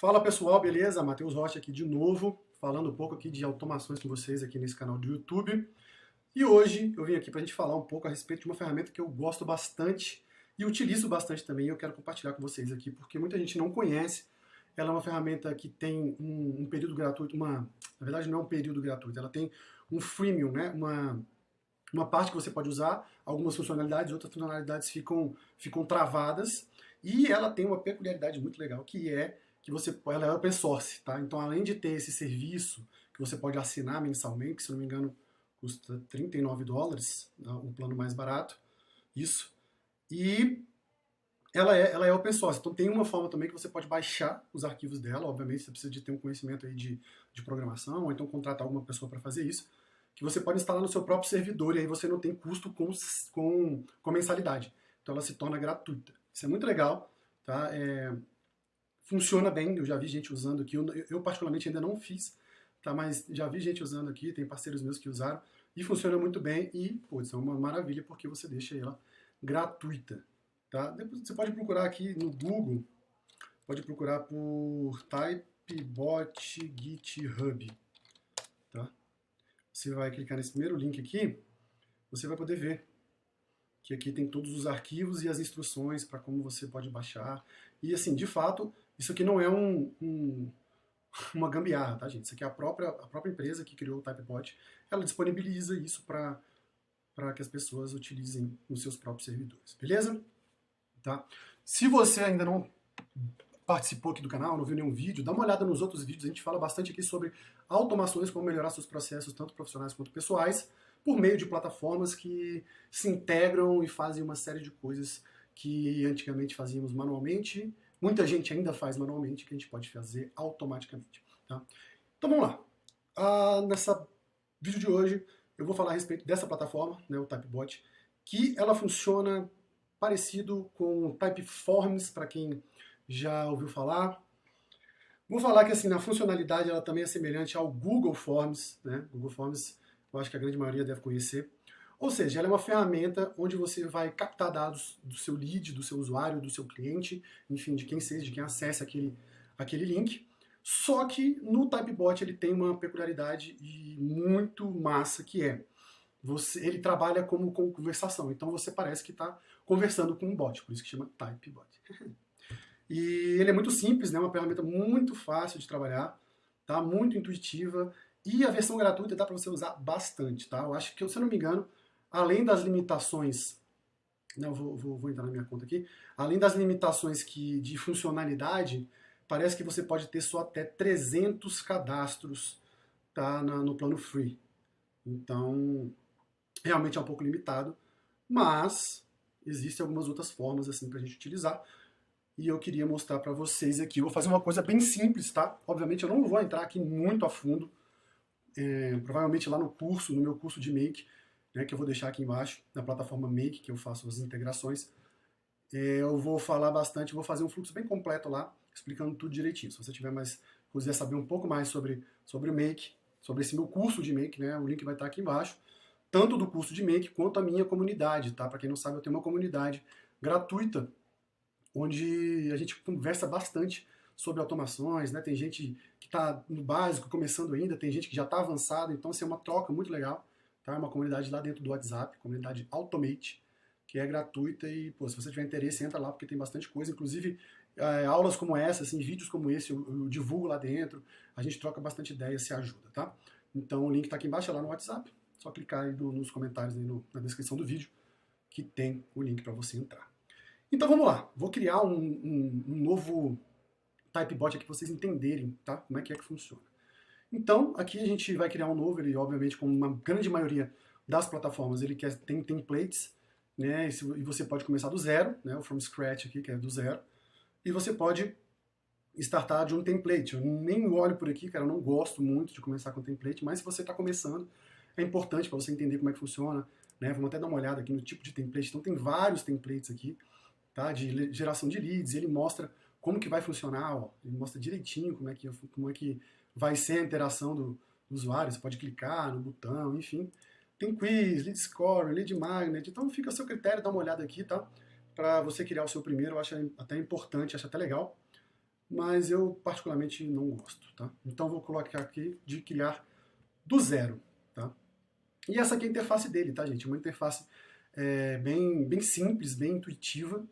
Fala pessoal, beleza? Matheus Rocha aqui de novo, falando um pouco aqui de automações com vocês aqui nesse canal do YouTube. E hoje eu vim aqui para a gente falar um pouco a respeito de uma ferramenta que eu gosto bastante e utilizo bastante também, e eu quero compartilhar com vocês aqui, porque muita gente não conhece. Ela é uma ferramenta que tem um período gratuito, na verdade não é um período gratuito, ela tem um freemium, né? Uma parte que você pode usar, algumas funcionalidades, outras funcionalidades ficam travadas, e ela tem uma peculiaridade muito legal, que é que ela é open source, tá? Então, além de ter esse serviço que você pode assinar mensalmente, que se não me engano custa $39, um plano mais barato, isso, e ela é open source, então tem uma forma também que você pode baixar os arquivos dela, obviamente você precisa de ter um conhecimento aí de programação, ou então contratar alguma pessoa para fazer isso, que você pode instalar no seu próprio servidor, e aí você não tem custo com mensalidade. Então ela se torna gratuita. Isso é muito legal, tá? Funciona bem, eu já vi gente usando aqui, eu particularmente ainda não fiz, tá? Mas já vi gente usando aqui, tem parceiros meus que usaram, e funciona muito bem, e pô, isso é uma maravilha, porque você deixa ela gratuita. Tá? Depois você pode procurar aqui no Google, pode procurar por Typebot GitHub. Tá? Você vai clicar nesse primeiro link aqui, você vai poder ver que aqui tem todos os arquivos e as instruções para como você pode baixar. E assim, de fato, isso aqui não é uma gambiarra, tá, gente? Isso aqui é a própria empresa que criou o Typebot, ela disponibiliza isso para que as pessoas utilizem nos seus próprios servidores, beleza? Tá? Se você ainda não participou aqui do canal, não viu nenhum vídeo, dá uma olhada nos outros vídeos, a gente fala bastante aqui sobre automações, como melhorar seus processos, tanto profissionais quanto pessoais, por meio de plataformas que se integram e fazem uma série de coisas que antigamente fazíamos manualmente, muita gente ainda faz manualmente, que a gente pode fazer automaticamente. Tá? Então vamos lá. Nessa vídeo de hoje eu vou falar a respeito dessa plataforma, né, o Typebot, que ela funciona parecido com o Typeforms, para quem já ouviu falar. Vou falar que assim, na funcionalidade ela também é semelhante ao Google Forms, né? Google Forms eu acho que a grande maioria deve conhecer. Ou seja, ela é uma ferramenta onde você vai captar dados do seu lead, do seu usuário, do seu cliente, enfim, de quem seja, de quem acessa aquele link. Só que no Typebot ele tem uma peculiaridade muito massa, que é ele trabalha como conversação. Então você parece que está conversando com um bot, por isso que chama Typebot. E ele é muito simples, né? Uma ferramenta muito fácil de trabalhar, tá? Muito intuitiva, e a versão gratuita dá para você usar bastante, tá? Eu acho que, se eu não me engano, além das limitações, não, vou entrar na minha conta aqui, além das limitações de funcionalidade, parece que você pode ter só até 300 cadastros, tá? No plano free. Então, realmente é um pouco limitado, mas existem algumas outras formas assim para a gente utilizar. E eu queria mostrar para vocês aqui. Eu vou fazer uma coisa bem simples, tá? Obviamente eu não vou entrar aqui muito a fundo. Provavelmente lá no meu curso de Make, né, que eu vou deixar aqui embaixo, na plataforma Make, que eu faço as integrações, eu vou falar bastante, vou fazer um fluxo bem completo lá, explicando tudo direitinho. Se você tiver quiser saber um pouco mais sobre o Make, sobre esse meu curso de Make, né, o link vai estar aqui embaixo, tanto do curso de Make quanto a minha comunidade, tá? Para quem não sabe, eu tenho uma comunidade gratuita onde a gente conversa bastante sobre automações, né? Tem gente que está no básico, começando ainda, tem gente que já está avançado, então assim, é uma troca muito legal, tá? É uma comunidade lá dentro do WhatsApp, comunidade Automate, que é gratuita e, pô, se você tiver interesse, entra lá, porque tem bastante coisa, inclusive aulas como essa, assim, vídeos como esse, eu divulgo lá dentro, a gente troca bastante ideia, se ajuda, tá? Então o link está aqui embaixo, é lá no WhatsApp, só clicar aí nos comentários, aí na descrição do vídeo, que tem o link para você entrar. Então vamos lá, vou criar um novo Typebot aqui para vocês entenderem, tá? Como é que funciona. Então, aqui a gente vai criar um novo, ele obviamente, como uma grande maioria das plataformas, ele tem templates, né? E você pode começar do zero, né? O from scratch aqui, que é do zero, e você pode startar de um template. Eu nem olho por aqui, cara, eu não gosto muito de começar com template, mas se você está começando, é importante para você entender como é que funciona, né? Vamos até dar uma olhada aqui no tipo de template. Então tem vários templates aqui, tá, de geração de leads, ele mostra como que vai funcionar, ó, ele mostra direitinho como é que vai ser a interação do usuário, você pode clicar no botão, enfim. Tem quiz, lead score, lead magnet, então fica a seu critério, dá uma olhada aqui, tá? Para você criar o seu primeiro, eu acho até importante, acho até legal. mas eu particularmente não gosto, tá? Então vou colocar aqui de criar do zero, tá? E essa aqui é a interface dele, tá, gente? Uma interface bem simples, bem intuitiva,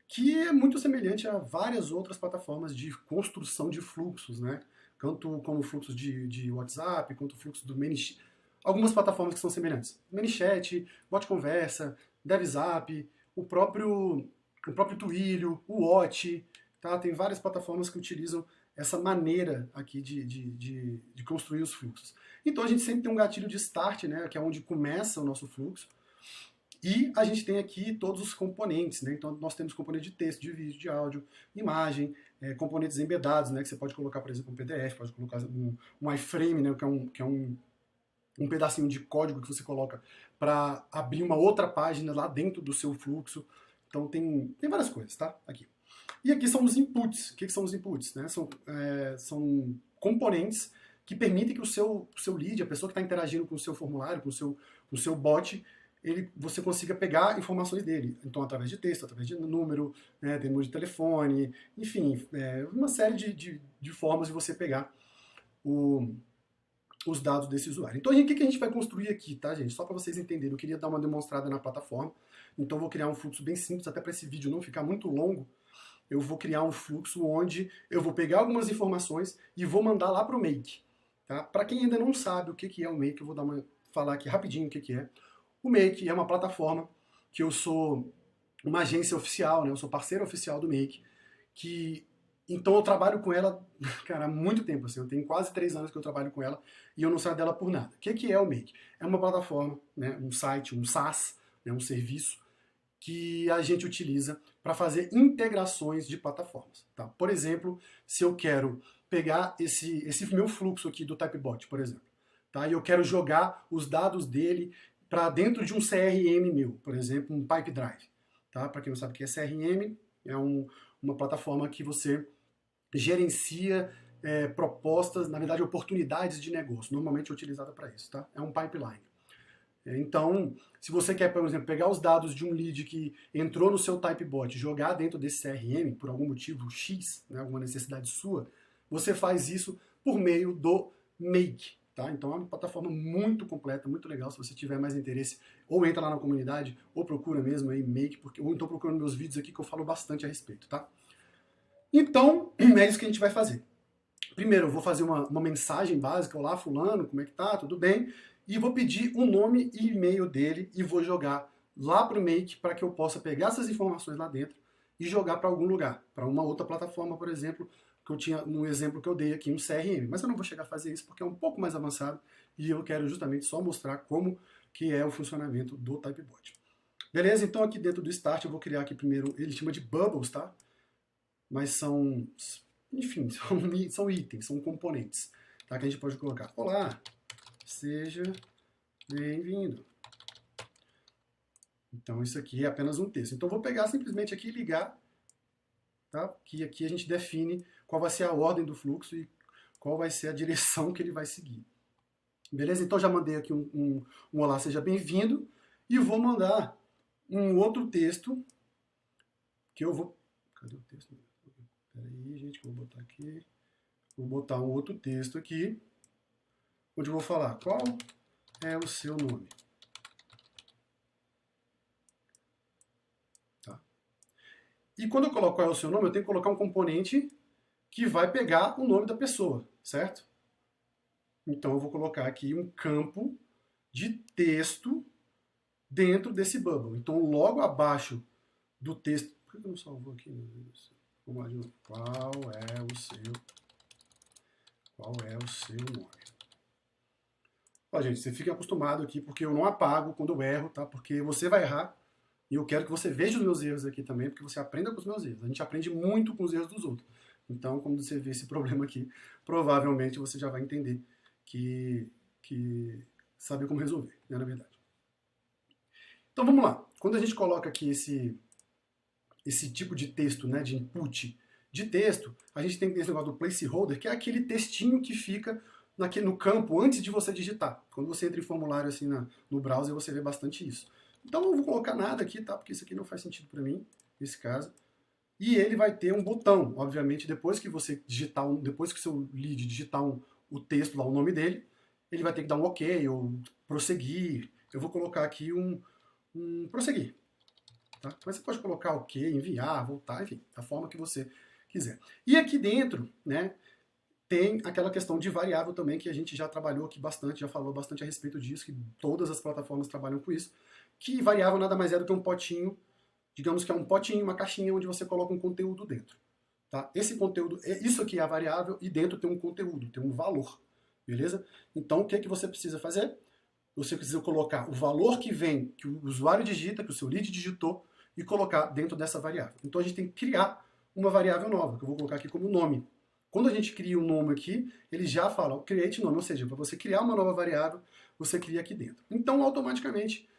que é muito semelhante a várias outras plataformas de construção de fluxos, né? Tanto como fluxos de WhatsApp, quanto fluxos do ManyChat. Algumas plataformas que são semelhantes. ManyChat, BotConversa, DevZap, o próprio Twilio, o Watch, tá? Tem várias plataformas que utilizam essa maneira aqui de construir os fluxos. Então a gente sempre tem um gatilho de start, né, que é onde começa o nosso fluxo, e a gente tem aqui todos os componentes, né? Então nós temos componente de texto, de vídeo, de áudio, imagem, componentes embedados, né, que você pode colocar, por exemplo, um PDF, pode colocar um iframe, né, que é um pedacinho de código que você coloca para abrir uma outra página lá dentro do seu fluxo. Então tem várias coisas, tá? Aqui. E aqui são os inputs. O que são os inputs? Né? São componentes que permitem que o seu lead, a pessoa que está interagindo com o seu formulário, com o seu bot, você consiga pegar informações dele. Então, através de texto, através de número, né, tem número de telefone, enfim, uma série de formas de você pegar os dados desse usuário. Então, o que a gente vai construir aqui, tá, gente? Só para vocês entenderem, eu queria dar uma demonstrada na plataforma, então vou criar um fluxo bem simples, até para esse vídeo não ficar muito longo. Eu vou criar um fluxo onde eu vou pegar algumas informações e vou mandar lá para o Make. Tá? Para quem ainda não sabe o que é o Make, eu vou falar aqui rapidinho o que é. O Make é uma plataforma que eu sou uma agência oficial, né? Eu sou parceiro oficial do Make, então eu trabalho com ela, cara, há muito tempo, assim, eu tenho quase 3 anos que eu trabalho com ela e eu não saio dela por nada. O que é o Make? É uma plataforma, né, um site, um SaaS, né, um serviço que a gente utiliza para fazer integrações de plataformas. Tá? Por exemplo, se eu quero pegar esse meu fluxo aqui do Typebot, por exemplo, tá? E eu quero jogar os dados dele para dentro de um CRM meu, por exemplo, um Pipedrive. Tá? Para quem não sabe o que é CRM, é uma plataforma que você gerencia propostas, na verdade, oportunidades de negócio, normalmente é utilizada para isso. Tá? É um pipeline. Então, se você quer, por exemplo, pegar os dados de um lead que entrou no seu Typebot, jogar dentro desse CRM, por algum motivo X, né, alguma necessidade sua, você faz isso por meio do Make. Tá? Então é uma plataforma muito completa, muito legal. Se você tiver mais interesse, ou entra lá na comunidade, ou procura mesmo aí Make, ou então procura meus vídeos aqui que eu falo bastante a respeito. Tá? Então, é isso que a gente vai fazer. Primeiro, eu vou fazer uma mensagem básica, olá fulano, como é que tá, tudo bem? E vou pedir o nome e e-mail dele e vou jogar lá para o Make para que eu possa pegar essas informações lá dentro e jogar para algum lugar, para uma outra plataforma, por exemplo, que eu tinha um exemplo que eu dei aqui, um CRM. Mas eu não vou chegar a fazer isso porque é um pouco mais avançado e eu quero justamente só mostrar como que é o funcionamento do Typebot. Beleza? Então aqui dentro do Start eu vou criar aqui primeiro, ele chama de Bubbles, tá? Mas são, enfim, são itens, são componentes, tá? Que a gente pode colocar. Olá, seja bem-vindo. Então isso aqui é apenas um texto. Então eu vou pegar simplesmente aqui e ligar, tá? Que aqui a gente define qual vai ser a ordem do fluxo e qual vai ser a direção que ele vai seguir. Beleza? Então já mandei aqui um olá, seja bem-vindo, e vou mandar um outro texto que eu vou... Cadê o texto? Peraí, gente, que eu vou botar aqui. Vou botar um outro texto aqui, onde eu vou falar qual é o seu nome. Tá? E quando eu coloco qual é o seu nome, eu tenho que colocar um componente que vai pegar o nome da pessoa, certo? Então eu vou colocar aqui um campo de texto dentro desse bubble. Então logo abaixo do texto... Por que eu não salvou aqui? Vamos lá de novo. Qual é o seu nome? Ó, gente, você fica acostumado aqui, porque eu não apago quando eu erro, tá? Porque você vai errar, e eu quero que você veja os meus erros aqui também, porque você aprenda com os meus erros. A gente aprende muito com os erros dos outros. Então, quando você vê esse problema aqui, provavelmente você já vai entender que saber como resolver, né, na verdade. Então, vamos lá. Quando a gente coloca aqui esse tipo de texto, né, de input de texto, a gente tem esse negócio do placeholder, que é aquele textinho que fica no campo antes de você digitar. Quando você entra em formulário assim no browser, você vê bastante isso. Então eu não vou colocar nada aqui, tá? Porque isso aqui não faz sentido para mim, nesse caso. e ele vai ter um botão, obviamente, depois que o seu lead digitar o texto lá, o nome dele, ele vai ter que dar um OK ou prosseguir. Eu vou colocar aqui um prosseguir. Tá? Mas você pode colocar OK, enviar, voltar, enfim, da forma que você quiser. E aqui dentro, né, tem aquela questão de variável também, que a gente já trabalhou aqui bastante, já falou bastante a respeito disso, que todas as plataformas trabalham com isso, que variável nada mais é do que um potinho, digamos que é um potinho, uma caixinha onde você coloca um conteúdo dentro. Tá? Esse conteúdo, isso aqui é a variável e dentro tem um conteúdo, tem um valor, beleza? Então o que, que você precisa fazer? Você precisa colocar o valor que vem, que o usuário digita, que o seu lead digitou, e colocar dentro dessa variável. Então a gente tem que criar uma variável nova, que eu vou colocar aqui como nome. Quando a gente cria um nome aqui, ele já fala create nome, ou seja, para você criar uma nova variável, você cria aqui dentro. Então, automaticamente,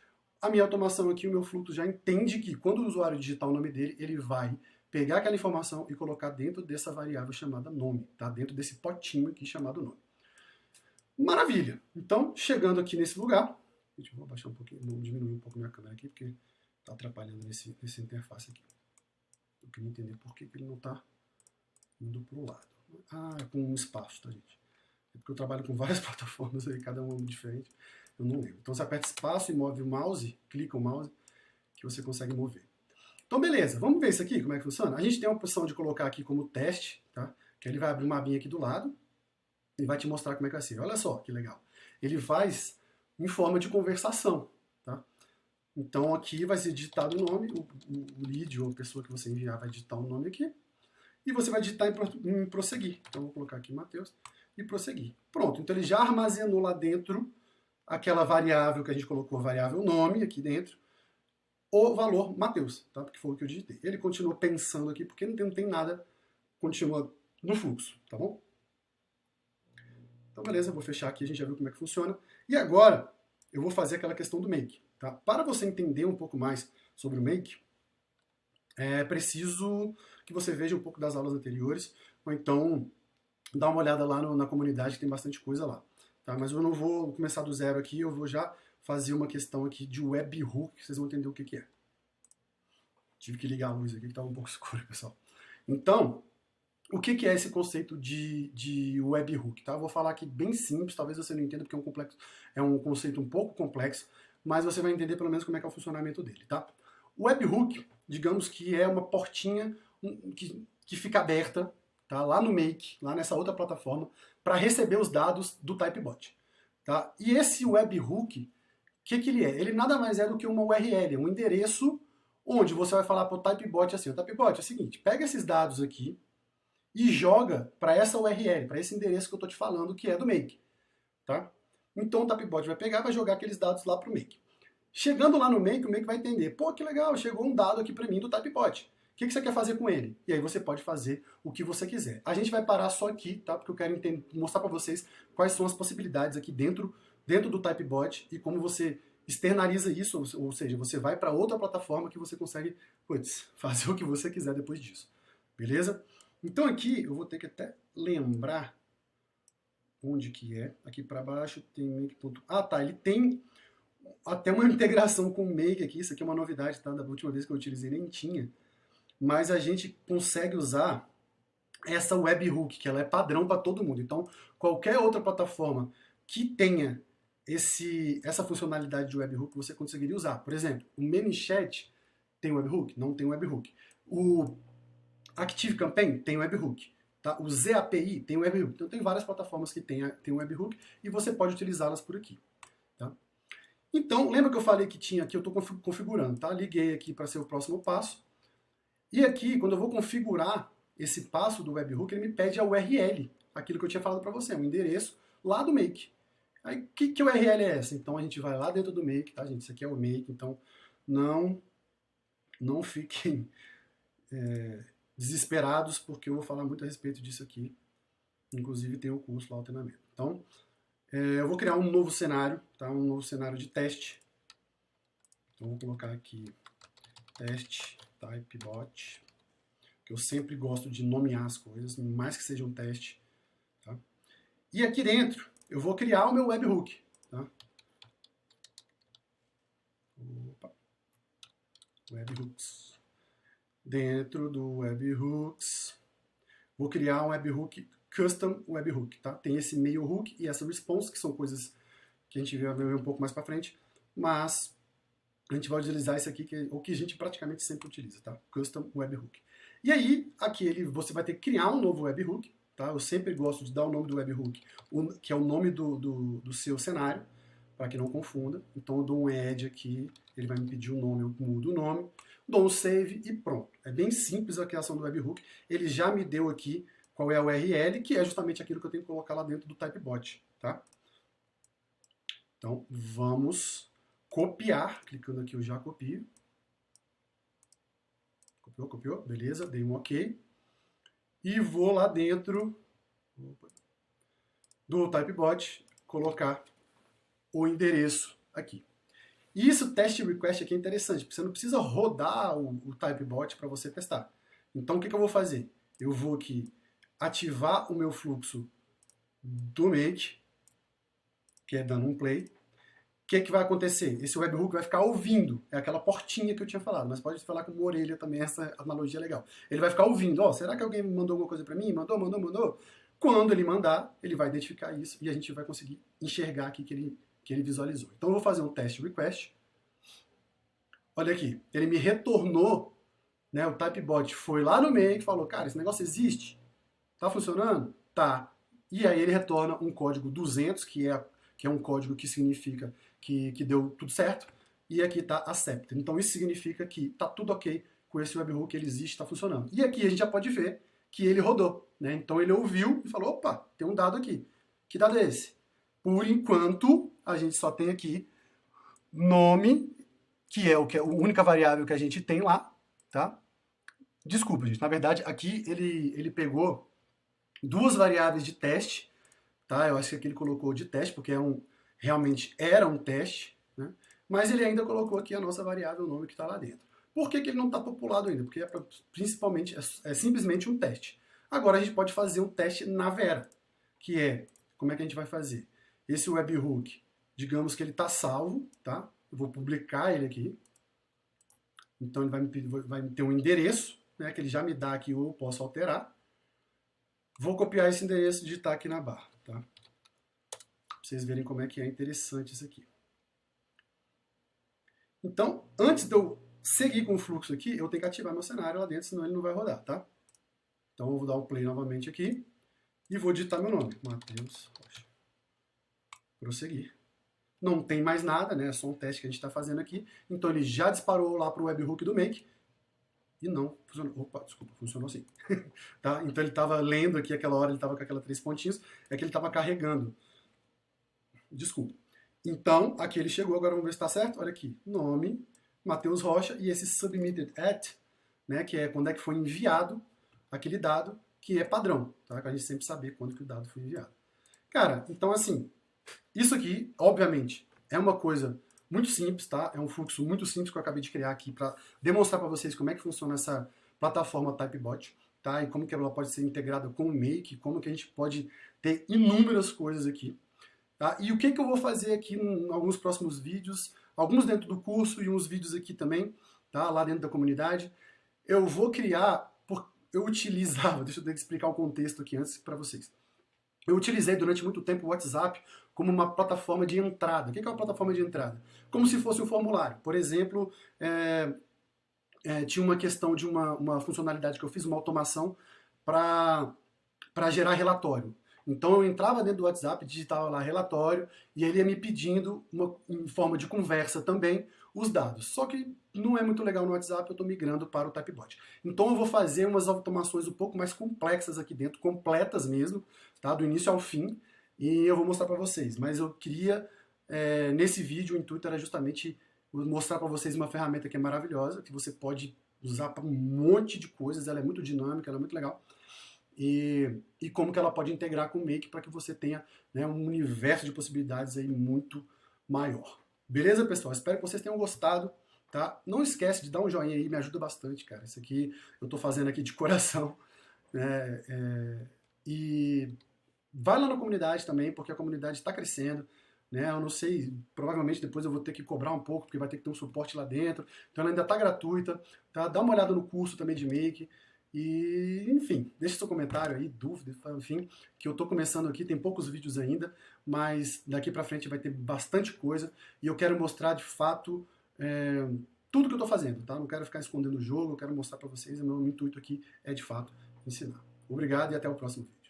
a minha automação aqui, o meu fluxo já entende que quando o usuário digitar o nome dele, ele vai pegar aquela informação e colocar dentro dessa variável chamada nome, tá? Dentro desse potinho aqui chamado nome. Maravilha! Então, chegando aqui nesse lugar, gente, eu vou abaixar um pouquinho, vou diminuir um pouco minha câmera aqui, porque está atrapalhando nesse interface aqui. Eu queria entender por que ele não está indo para o lado. Ah, é com um espaço, tá, gente? É porque eu trabalho com várias plataformas aí, cada uma diferente, eu não lembro. Então você aperta espaço e move o mouse, clica o mouse, que você consegue mover. Então beleza, vamos ver isso aqui, como é que funciona? A gente tem a opção de colocar aqui como teste, tá? Que ele vai abrir uma abinha aqui do lado e vai te mostrar como é que vai ser. Olha só que legal. Ele faz em forma de conversação, tá? Então aqui vai ser digitado o nome, o lead ou a pessoa que você enviar vai digitar o nome aqui, e você vai digitar em prosseguir. Então eu vou colocar aqui Matheus e prosseguir. Pronto, então ele já armazenou lá dentro aquela variável que a gente colocou, a variável nome aqui dentro, o valor Matheus, tá? Porque foi o que eu digitei. Ele continua pensando aqui porque não tem nada, continua no fluxo, tá bom? Então beleza, eu vou fechar aqui, a gente já viu como é que funciona. E agora eu vou fazer aquela questão do make. Tá? Para você entender um pouco mais sobre o make, é preciso que você veja um pouco das aulas anteriores, ou então dá uma olhada lá na comunidade, que tem bastante coisa lá. Tá? Mas eu não vou começar do zero aqui, eu vou já fazer uma questão aqui de webhook, que vocês vão entender o que é. Tive que ligar a luz aqui, que estava um pouco escuro, pessoal. Então, o que é esse conceito de webhook? Tá? Eu vou falar aqui bem simples, talvez você não entenda, porque é um conceito um pouco complexo, mas você vai entender pelo menos como é que é o funcionamento dele. Tá? O webhook, digamos que é uma portinha que fica aberta, tá? Lá no Make, lá nessa outra plataforma, para receber os dados do Typebot. Tá? E esse webhook, o que ele é? Ele nada mais é do que uma URL, um endereço onde você vai falar para o Typebot assim, o Typebot é o seguinte, pega esses dados aqui e joga para essa URL, para esse endereço que eu estou te falando, que é do Make. Tá? Então o Typebot vai pegar e vai jogar aqueles dados lá para o Make. Chegando lá no Make, o Make vai entender, pô, que legal, chegou um dado aqui para mim do Typebot. O que você quer fazer com ele? E aí você pode fazer o que você quiser. A gente vai parar só aqui, tá? Porque eu quero mostrar para vocês quais são as possibilidades aqui dentro do Typebot e como você externaliza isso, ou seja, você vai para outra plataforma que você consegue, fazer o que você quiser depois disso. Beleza? Então aqui eu vou ter que até lembrar onde que é. Aqui para baixo tem Make. Ah, tá, ele tem até uma integração com o Make aqui, isso aqui é uma novidade, tá? Da última vez que eu utilizei nem tinha. Mas a gente consegue usar essa webhook, que ela é padrão para todo mundo. Então, qualquer outra plataforma que tenha essa funcionalidade de webhook, você conseguiria usar. Por exemplo, o ManyChat tem webhook? Não tem webhook. O ActiveCampaign tem webhook. Tá? O ZAPI tem webhook. Então, tem várias plataformas que tem webhook e você pode utilizá-las por aqui. Tá? Então, lembra que eu falei que tinha aqui, eu estou configurando, tá? Liguei aqui para ser o próximo passo. E aqui, quando eu vou configurar esse passo do webhook, ele me pede a URL, aquilo que eu tinha falado para você, um endereço lá do Make. Aí, que URL é essa? Então, a gente vai lá dentro do Make, tá, gente? Isso aqui é o Make, então não fiquem desesperados, porque eu vou falar muito a respeito disso aqui. Inclusive, tem o curso lá, o treinamento. Então, eu vou criar um novo cenário, tá? Um novo cenário de teste. Então, vou colocar aqui teste Typebot, que eu sempre gosto de nomear as coisas, mais que seja um teste. Tá? E aqui dentro, eu vou criar o meu webhook. Tá? Opa. Webhooks. dentro do webhooks, vou criar um webhook custom webhook, tá? Tem esse mail hook e essa response, que são coisas que a gente vai ver um pouco mais para frente, mas a gente vai utilizar esse aqui, que é o que a gente praticamente sempre utiliza, tá? Custom webhook. E aí, aqui você vai ter que criar um novo webhook, tá? Eu sempre gosto de dar o nome do webhook, que é o nome do seu cenário, para que não confunda. Então eu dou um add aqui, ele vai me pedir o nome, eu mudo o nome, dou um save e pronto. É bem simples a criação do webhook. Ele já me deu aqui qual é a URL, que é justamente aquilo que eu tenho que colocar lá dentro do Typebot, tá? Então vamos copiar, clicando aqui eu já copio. Copiou, beleza, dei um OK. E vou lá dentro do Typebot colocar o endereço aqui. Isso, test request aqui é interessante, porque você não precisa rodar o Typebot para você testar. Então, o que eu vou fazer? Eu vou aqui ativar o meu fluxo do make, que é dando um play. O que vai acontecer? Esse webhook vai ficar ouvindo, é aquela portinha que eu tinha falado, mas pode falar com uma orelha também, essa analogia é legal. Ele vai ficar ouvindo, ó, será que alguém mandou alguma coisa para mim? Mandou? Quando ele mandar, ele vai identificar isso e a gente vai conseguir enxergar aqui que ele visualizou. Então eu vou fazer um test request. Olha aqui, ele me retornou, né, o Typebot foi lá no meio e falou, cara, esse negócio existe? Tá funcionando? Tá. E aí ele retorna um código 200, que é um código que significa que deu tudo certo, e aqui está accepted. Então isso significa que está tudo ok com esse webhook, ele existe, está funcionando. E aqui a gente já pode ver que ele rodou, né? Então ele ouviu e falou, opa, tem um dado aqui. Que dado é esse? Por enquanto, a gente só tem aqui nome, que é a única variável que a gente tem lá, tá? Desculpa, gente, na verdade aqui ele pegou duas variáveis de teste, tá? Eu acho que aqui ele colocou de teste, porque realmente era um teste, né? Mas ele ainda colocou aqui a nossa variável nome que está lá dentro. Por que ele não está populado ainda? Porque principalmente é simplesmente um teste. Agora a gente pode fazer um teste na Vera, que é, como é que a gente vai fazer? Esse webhook, digamos que ele está salvo, tá? Eu vou publicar ele aqui. Então ele vai me ter um endereço, né, que ele já me dá aqui, ou eu posso alterar. Vou copiar esse endereço e digitar aqui na barra, tá? Pra vocês verem como é que é interessante isso aqui. Então, antes de eu seguir com o fluxo aqui, eu tenho que ativar meu cenário lá dentro, senão ele não vai rodar, tá? Então eu vou dar um play novamente aqui e vou digitar meu nome, Matheus Rocha. Prosseguir. Não tem mais nada, né? É só um teste que a gente está fazendo aqui. Então ele já disparou lá para o webhook do Make e não funcionou. Opa, desculpa, funcionou sim. Tá? Então ele estava lendo aqui, aquela hora ele estava com aquelas 3 pontinhos, é que ele estava carregando. Desculpa. Então, aqui ele chegou, agora vamos ver se está certo. Olha aqui, nome, Matheus Rocha, e esse submitted at, né, que é quando é que foi enviado aquele dado, que é padrão, tá? Para a gente sempre saber quando que o dado foi enviado. Cara, então assim, isso aqui, obviamente, é uma coisa muito simples, tá? É um fluxo muito simples que eu acabei de criar aqui para demonstrar para vocês como é que funciona essa plataforma Typebot, tá? E como que ela pode ser integrada com o Make, como que a gente pode ter inúmeras coisas aqui. Tá? E o que eu vou fazer aqui em alguns próximos vídeos, alguns dentro do curso e uns vídeos aqui também, tá? Lá dentro da comunidade. Eu vou criar, eu utilizava, deixa eu explicar o contexto aqui antes para vocês. Eu utilizei durante muito tempo o WhatsApp como uma plataforma de entrada. O que é uma plataforma de entrada? Como se fosse um formulário. Por exemplo, tinha uma questão de uma funcionalidade que eu fiz, uma automação para gerar relatório. Então eu entrava dentro do WhatsApp, digitava lá relatório, e ele ia me pedindo, em forma de conversa também, os dados. Só que não é muito legal no WhatsApp, eu estou migrando para o Typebot. Então eu vou fazer umas automações um pouco mais complexas aqui dentro, completas mesmo, tá? Do início ao fim, e eu vou mostrar para vocês. Mas eu queria, nesse vídeo, o intuito era justamente mostrar para vocês uma ferramenta que é maravilhosa, que você pode usar para um monte de coisas, ela é muito dinâmica, ela é muito legal. E como que ela pode integrar com o Make para que você tenha, né, um universo de possibilidades aí muito maior. Beleza, pessoal? Espero que vocês tenham gostado, tá? Não esquece de dar um joinha aí, me ajuda bastante, cara. Isso aqui eu tô fazendo aqui de coração, né? E vai lá na comunidade também, porque a comunidade está crescendo, né? Eu não sei, provavelmente depois eu vou ter que cobrar um pouco, porque vai ter que ter um suporte lá dentro. Então ela ainda está gratuita, tá? Dá uma olhada no curso também de make. E, enfim, deixe seu comentário aí, dúvida, enfim, que eu estou começando aqui, tem poucos vídeos ainda, mas daqui para frente vai ter bastante coisa e eu quero mostrar de fato tudo que eu estou fazendo, tá? Não quero ficar escondendo o jogo, eu quero mostrar para vocês, o meu intuito aqui é de fato ensinar. Obrigado e até o próximo vídeo.